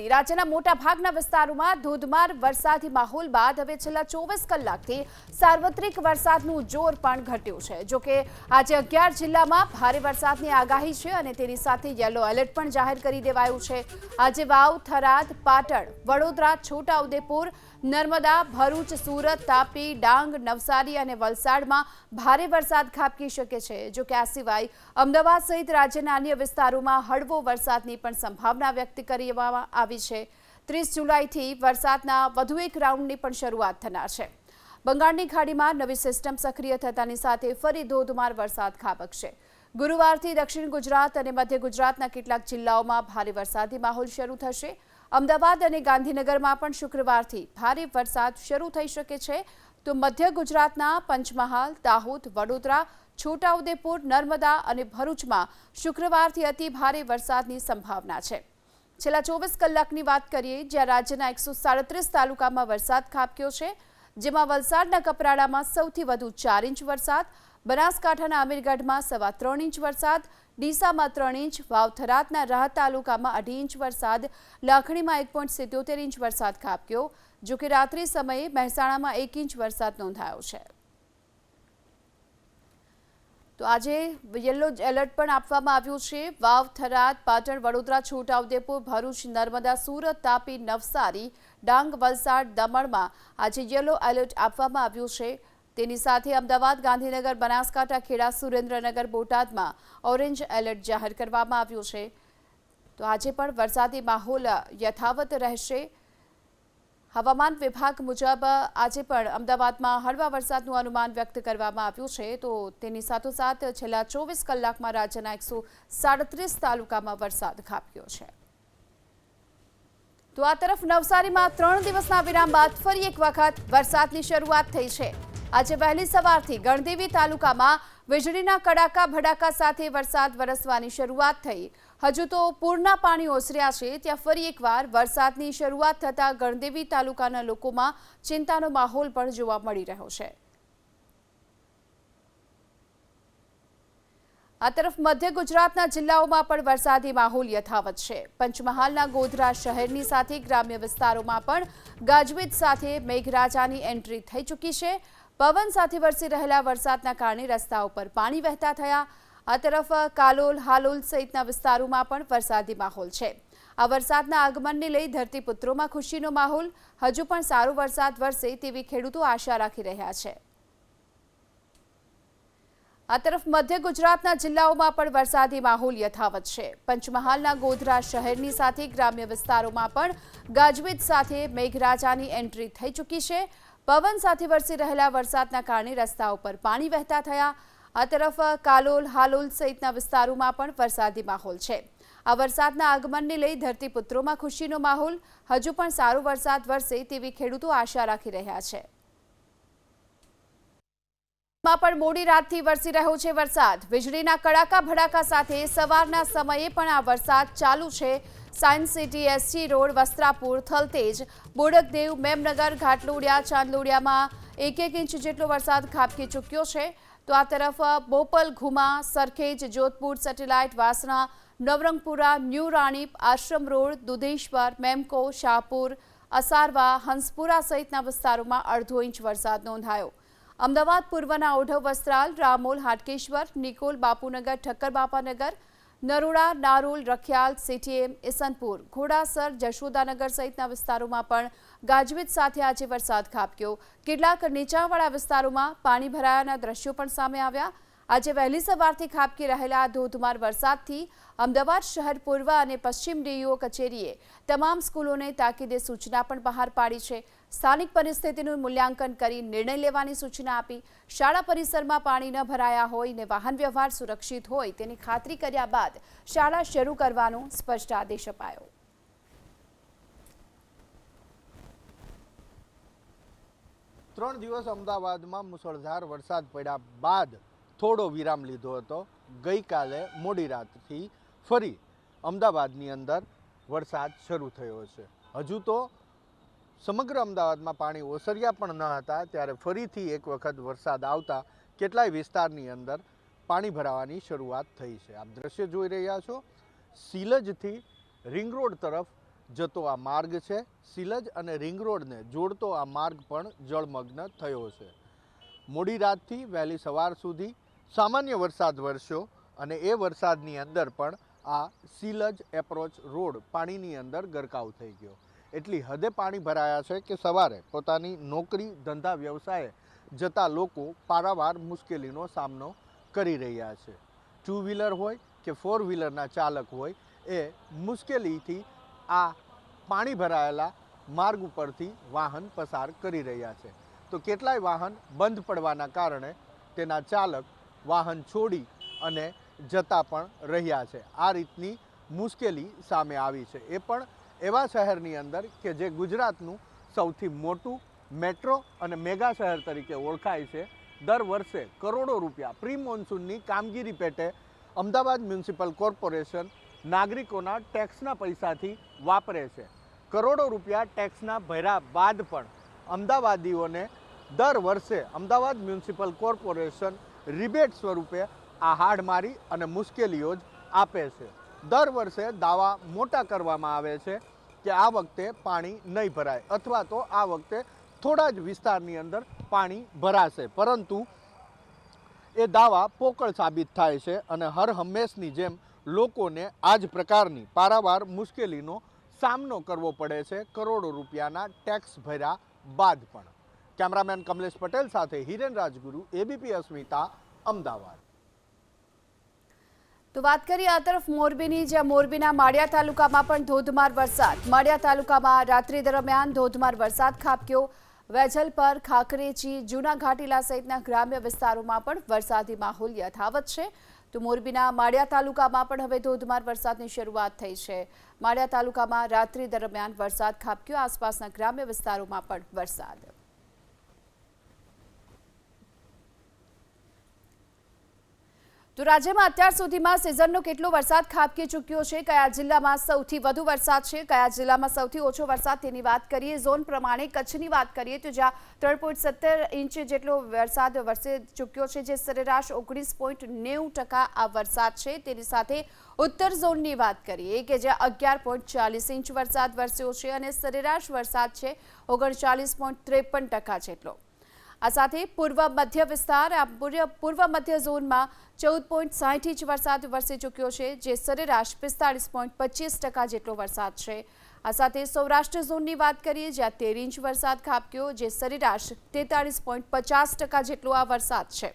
સુધી રાજ્યના મોટા ભાગના વિસ્તારોમાં ધોધમાર વરસાદી માહોલ બાદ હવે છેલ્લા 24 કલાકથી સાર્વત્રિક વરસાદનું જોર પણ ઘટ્યું છે। જો કે આજે 11 જિલ્લામાં ભારે વરસાદની આગાહી છે અને તેની સાથે યલો એલર્ટ પણ જાહેર કરી દેવાયું છે। આજે વાવ, થરાદ, પાટણ, વડોદરા, છોટાઉદેપુર, નર્મદા, ભરૂચ, સુરત, તાપી, ડાંગ, નવસારી અને વલસાડમાં ભારે વરસાદ ખાબકી શકે છે। જો કે આ સિવાય અમદાવાદ સહિત રાજ્યના અન્ય વિસ્તારોમાં હળવો વરસાદની પણ સંભાવના વ્યક્ત કરવામાં આવી છે। 30 જુલાઈથી વરસાદના વધુ એક રાઉન્ડની પણ શરૂઆત થનાર છે। બંગાળની ખાડીમાં નવી સિસ્ટમ સક્રિય થતાની સાથે ફરી ધોધમાર વરસાદ ખાબકશે। ગુરુવારથી દક્ષિણ ગુજરાત અને મધ્ય ગુજરાતના કેટલાક જિલ્લાઓમાં ભારે વરસાદી માહોલ શરૂ થશે। અમદાવાદ અને ગાંધીનગરમાં પણ શુક્રવારથી ભારે વરસાદ શરૂ થઈ શકે છે, તો મધ્ય ગુજરાતના પંચમહાલ, દાહોદ, વડોદરા, છોટાઉદેપુર, નર્મદા અને ભરૂચમાં શુક્રવારથી અતિ ભારે વરસાદની સંભાવના છે। છેલ્લા 24 કલાકની વાત કરીએ, જ્યાં રાજ્યના 137 તાલુકામાં વરસાદ ખાબક્યો છે, જેમાં વલસાડના કપરાડામાં સૌથી વધુ 4 ઇંચ વરસાદ, બનાસકાંઠાના અમીરગઢમાં 3.25 ઇંચ વરસાદ, ડીસામાં 3 ઇંચ, વાવ-થરાદના રાહ તાલુકામાં 2.5 ઇંચ વરસાદ, લાખણીમાં 1.77 ઇંચ વરસાદ ખાબક્યો। જો કે રાત્રિ સમયે મહેસાણામાં 1 ઇંચ વરસાદ નોંધાયો છે। તો આજે યલો એલર્ટ પણ આપવામાં આવ્યું છે। વાવ, થરાદ, પાટણ, વડોદરા, છોટાઉદેપુર, ભરૂચ, નર્મદા, સુરત, તાપી, નવસારી, ડાંગ, વલસાડ, દમણમાં આજે યલો એલર્ટ આપવામાં આવ્યું છે। તેની સાથે અમદાવાદ, ગાંધીનગર, બનાસકાંઠા, ખેડા, સુરેન્દ્રનગર, બોટાદમાં ઓરેન્જ એલર્ટ જાહેર કરવામાં આવ્યું છે। તો આજે પણ વરસાદી માહોલ યથાવત રહેશે। હવામાન વિભાગ મુજબ આજે પણ અમદાવાદમાં હળવા વરસાદનું અનુમાન વ્યક્ત કરવામાં આવ્યું છે। તો તેની સાથોસાથ છેલ્લા 24 કલાકમાં રાજ્યના 137 તાલુકામાં વરસાદ ખાબક્યો છે। તો આ તરફ નવસારીમાં 3 દિવસના વિરામ બાદ ફરી એક વખત વરસાદની શરૂઆત થઈ છે। આજે વહેલી સવારથી ગણદેવી તાલુકામાં વીજળીના કડાકા ભડાકા સાથે વરસાદ વરસવાની શરૂઆત થઈ। હજુ તો પૂરના પાણી ઓસર્યા છે, ત્યાં ફરી એકવાર વરસાદની શરૂઆત થતાં ગણદેવી તાલુકાના લોકોમાં ચિંતાનો માહોલ પણ જોવા મળી રહ્યો છે। આ તરફ મધ્ય ગુજરાતના જિલ્લાઓમાં પણ વરસાદી માહોલ યથાવત છે। પંચમહાલના ગોધરા શહેરની સાથે ગ્રામ્ય વિસ્તારોમાં પણ ગાજવીજ સાથે મેઘરાજાની એન્ટ્રી થઈ ચૂકી છે। પવન સાથે વરસી રહેલા વરસાદના કારણે રસ્તાઓ પર પાણી વહેતા થયા। આ તરફ કાલોલ, હાલોલ સહિતના વિસ્તારોમાં પણ વરસાદી માહોલ છે। આ વરસાદના આગમનને લઈ ધરતીપુત્રોમાં ખુશીનો માહોલ। હજુ પણ સારો વરસાદ વરસે તેવી ખેડૂતો આશા રાખી રહ્યા છે। આ તરફ મધ્ય ગુજરાતના જિલ્લાઓમાં પણ વરસાદી માહોલ યથાવત છે। પંચમહાલના ગોધરા શહેરની સાથે ગ્રામ્ય વિસ્તારોમાં પણ ગાજવીજ સાથે મેઘરાજાની એન્ટ્રી થઈ ચૂકી છે। પવન સાથે વરસી રહેલા વરસાદના કારણે રસ્તાઓ પર પાણી વહેતા થયા। આ તરફ કાલોલ, હાલોલ સહિતના વિસ્તારોમાં પણ વરસાદી માહોલ છે। આ વરસાદના આગમનને લઈ ધરતીપુત્રોમાં ખુશીનો માહોલ। હજુ પણ સારો વરસાદ વરસે તેવી ખેડૂતો આશા રાખી રહ્યા છે। માં પણ મોડી રાતથી વરસી રહ્યો છે વરસાદ। વીજળીના કડાકા ભડાકા સાથે સવારના સમયે પણ આ વરસાદ ચાલુ છે। Science City, SG Road, Vastrapur, Thaltej, Bodakdev, Memnagar, Ghatlodia, ચાંદલોડિયામાં 1 ઇંચ જેટલો વરસાદ ખાબકી ચૂક્યો છે। તો આ તરફ Bopal, Ghuma, Sarkhej, Jodhpur, Satellite, Vasna, Navrangpura, New Ranip, Ashram Road, Dudheshwar, Memco, Shahpur, Asarwa, Hanspura સહિતના વિસ્તારોમાં 1/2 ઇંચ વરસાદ નોંધાયો। અમદાવાદ પૂર્વના ઓઢવ, વસ્ત્રાલ, રામોલ, હાટકેશ્વર, નિકોલ, બાપુનગર, ઠક્કર બાપાનગર, નરોડા, નારોલ, રખિયાલ, સીટીએમ, ઇસનપુર, ઘોડાસર, જશોદાનગર સહિતના વિસ્તારોમાં પણ ગાજવીજ સાથે આજે વરસાદ ખાબક્યો। કેટલાક નીચાણવાળા વિસ્તારોમાં પાણી ભરાયાના દ્રશ્યો પણ સામે આવ્યા। આજે વહેલી સવારથી ખાબકી રહેલા ધોધમાર વરસાદથી અમદાવાદ શહેર પૂર્વ અને પશ્ચિમ ડીઈઓ કચેરીએ તમામ સ્કૂલોને તાકીદે સૂચના પણ બહાર પાડી છે। સ્થાનિક પરિસ્થિતિનું મૂલ્યાંકન કરી નિર્ણય લેવાની સૂચના આપી। શાળા પરિસરમાં પાણી ન ભરાયા હોય ને વાહન વ્યવહાર સુરક્ષિત હોય તેની ખાતરી કર્યા બાદ શાળા શરૂ કરવાનો સ્પષ્ટ આદેશ અપાયો। ત્રણ દિવસ અમદાવાદમાં મુશળધાર વરસાદ પડ્યા બાદ થોડો વિરામ લીધો હતો। ગઈકાલે મોડી રાતથી ફરી અમદાવાદની અંદર વરસાદ શરૂ થયો છે। હજુ તો સમગ્ર અમદાવાદમાં પાણી ઓસર્યા પણ ન હતા, ત્યારે ફરીથી એક વખત વરસાદ આવતા કેટલાય વિસ્તારની અંદર પાણી ભરાવાની શરૂઆત થઈ છે। આપ દ્રશ્ય જોઈ રહ્યા છો, સિલજથી રિંગ રોડ તરફ જતો આ માર્ગ છે, સિલજ અને રિંગ રોડને જોડતો આ માર્ગ પણ જળમગ્ન થયો છે. મોડી રાતથી વહેલી સવાર સુધી સામાન્ય વરસાદ વરસ્યો અને એ વરસાદની અંદર પણ આ સિલજ એપ્રોચ રોડ પાણીની અંદર ગરકાવ થઈ ગયો. એટલી હદે પાણી ભરાયા છે કે સવારે પોતાની નોકરી ધંધા વ્યવસાયે જતા લોકો પારાવાર મુશ્કેલીનો સામનો કરી રહ્યા છે. 2 વ્હીલર હોય કે 4 વ્હીલરના ચાલક હોય એ મુશ્કેલીથી આ પાણી ભરાયેલા માર્ગ ઉપરથી વાહન પસાર કરી રહ્યા છે. તો કેટલાય વાહન બંધ પડવાના કારણે તેના ચાલક વાહન છોડી અને જતા પણ રહ્યા છે. આ રીતની મુશ્કેલી સામે આવી છે. એ પણ એવા શહેરની અંદર કે જે ગુજરાતનું સૌથી મોટું મેટ્રો અને મેગા શહેર તરીકે ઓળખાય છે. દર વર્ષે કરોડો રૂપિયા પ્રી મોન્સૂનની કામગીરી પેટે અમદાવાદ મ્યુનિસિપલ કોર્પોરેશન નાગરિકોના ટેક્સના પૈસાથી વાપરે છે. કરોડો રૂપિયા ટેક્સના ભર્યા બાદ પણ અમદાવાદીઓને દર વર્ષે અમદાવાદ મ્યુનિસિપલ કોર્પોરેશન રિબેટ સ્વરૂપે આ હાડ મારી અને મુશ્કેલીઓ જ આપે છે. દર વર્ષે દાવા મોટા કરવામાં આવે છે કે આ વખતે પાણી નહીં ભરાય અથવા તો આ વખતે થોડા જ વિસ્તારની અંદર પાણી ભરાશે, પરંતુ એ દાવા પોકળ સાબિત થાય છે અને હર હંમેશની જેમ લોકોને આ જ પ્રકારની પારાવાર મુશ્કેલીનો સામનો કરવો પડે છે, કરોડો રૂપિયાના ટેક્સ ભર્યા બાદ પણ. કેમેરામેન કમલેશ પટેલ સાથે હિરેન રાજગુરુ, એબીપી અસ્મિતા, અમદાવાદ. તો વાત કરીએ આ તરફ મોરબીની, જ્યાં મોરબીના માળિયા તાલુકામાં પણ ધોધમાર વરસાદ. માળિયા તાલુકામાં રાત્રિ દરમિયાન ધોધમાર વરસાદ ખાબક્યો. વેજલપર, ખાખરેજી, જૂના ઘાટીલા સહિતના ગ્રામ્ય વિસ્તારોમાં પણ વરસાદી માહોલ યથાવત છે. તો મોરબીના માળિયા તાલુકામાં પણ હવે ધોધમાર વરસાદની શરૂઆત થઈ છે. માળિયા તાલુકામાં રાત્રિ દરમિયાન વરસાદ ખાબક્યો. આસપાસના ગ્રામ્ય વિસ્તારોમાં પણ વરસાદ. તો રાજ્યમાં અત્યાર સુધીમાં સિઝનનો કેટલો વરસાદ ખાબકી ચૂક્યો છે, કયા જિલ્લામાં સૌથી વધુ વરસાદ છે, કયા જિલ્લામાં સૌથી ઓછો વરસાદ, તેની વાત કરીએ. ઝોન પ્રમાણે કચ્છની વાત કરીએ તો જ્યાં 3.17 ઇંચ જેટલો વરસાદ વરસી ચૂક્યો છે, જે સરેરાશ 19.90% આ વરસાદ છે. તેની સાથે ઉત્તર ઝોનની વાત કરીએ કે જ્યાં 11.40 ઇંચ વરસાદ વરસ્યો છે અને સરેરાશ વરસાદ છે 39.53% જેટલો. આ સાથે પૂર્વ મધ્ય વિસ્તાર, પૂર્વ મધ્ય ઝોનમાં 14.60 ઇંચ વરસાદ વરસી ચૂક્યો છે, જે સરેરાશ 45.25% જેટલો વરસાદ છે. આ સાથે સૌરાષ્ટ્ર ઝોનની વાત કરીએ જ્યાં 13 ઇંચ વરસાદ ખાબક્યો, જે સરેરાશ 43.50% જેટલો આ વરસાદ છે.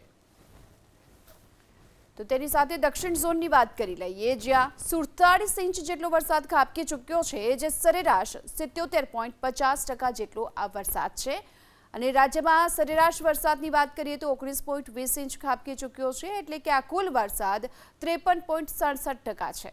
તો તેની સાથે દક્ષિણ ઝોનની વાત કરી લઈએ જ્યાં 47 ઇંચ જેટલો વરસાદ ખાબકી ચૂક્યો છે, જે સરેરાશ 77.50% જેટલો આ વરસાદ છે. અને રાજ્યમાં સરેરાશ વરસાદની વાત કરીએ તો 19.20 ઇંચ ખાબકી ચૂક્યો છે, એટલે કે આ કુલ વરસાદ 53.67% છે.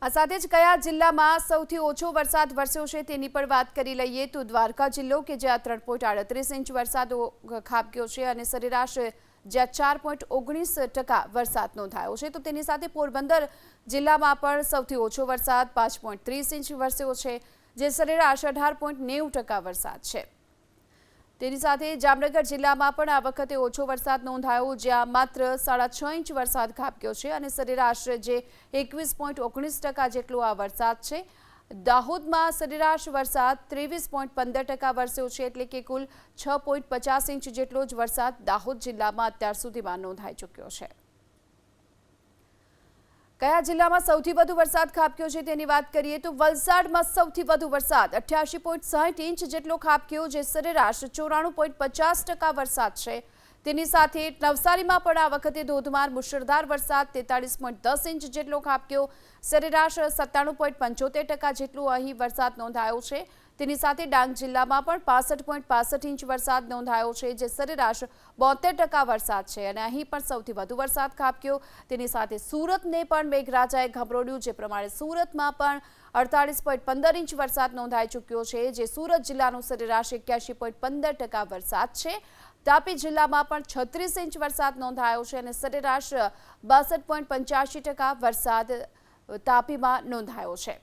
આ સાથે જ કયા જિલ્લામાં સૌથી ઓછો વરસાદ વરસ્યો છે તેની પણ વાત કરી લઈએ તો દ્વારકા જિલ્લો કે જ્યાં 3.38 ઇંચ વરસાદ ખાબક્યો છે અને સરેરાશ જ્યાં 4.19% વરસાદ નોંધાયો છે. તો તેની સાથે પોરબંદર જિલ્લામાં પણ સૌથી ઓછો વરસાદ 5.30 ઇંચ વરસ્યો છે, જે સરેરાશ 18.90% વરસાદ છે. તેની સાથે જામનગર જિલ્લામાં પણ આ વખતે ઓછો વરસાદ નોંધાયો, જ્યાં માત્ર 6.5 ઇંચ વરસાદ ખાબક્યો છે અને સરેરાશ જે 21.19% જેટલો આ વરસાદ છે. દાહોદમાં સરેરાશ વરસાદ 23.15% વરસ્યો છે, એટલે કે કુલ 6.50 ઇંચ જેટલો જ વરસાદ દાહોદ જિલ્લામાં અત્યાર સુધીમાં નોંધાઈ ચૂક્યો છે. કયા જિલ્લામાં સૌથી વધુ વરસાદ ખાબક્યો છે તેની વાત કરીએ તો વલસાડમાં સૌથી વધુ વરસાદ 88.60 ઇંચ જેટલો ખાબક્યો, જે સરેરાશ 94.50% વરસાદ છે. તેની સાથે નવસારીમાં પણ આ વખતે ધોધમાર મુશળધાર વરસાદ 43.10 ઇંચ જેટલો ખાબક્યો, સરેરાશ 97.75% જેટલો અહીં વરસાદ નોંધાયો છે. તેની સાથે ડાંગ જિલ્લામાં પણ 65.65 ઇંચ વરસાદ નોંધાયો છે, જે સરેરાશ 72% વરસાદ છે અને અહીં પણ સૌથી વધુ વરસાદ ખાબક્યો. તેની સાથે સુરતને પણ મેઘરાજાએ ગમરોડ્યું, જે પ્રમાણે સુરતમાં પણ 48.15 ઇંચ વરસાદ નોંધાઈ ચૂક્યો છે, જે સુરત જિલ્લાનો સરેરાશ 81.15% વરસાદ છે. તાપી જિલ્લામાં પણ 36 ઇંચ વરસાદ નોંધાયો છે અને સરેરાશ 62.85% વરસાદ તાપીમાં નોંધાયો છે.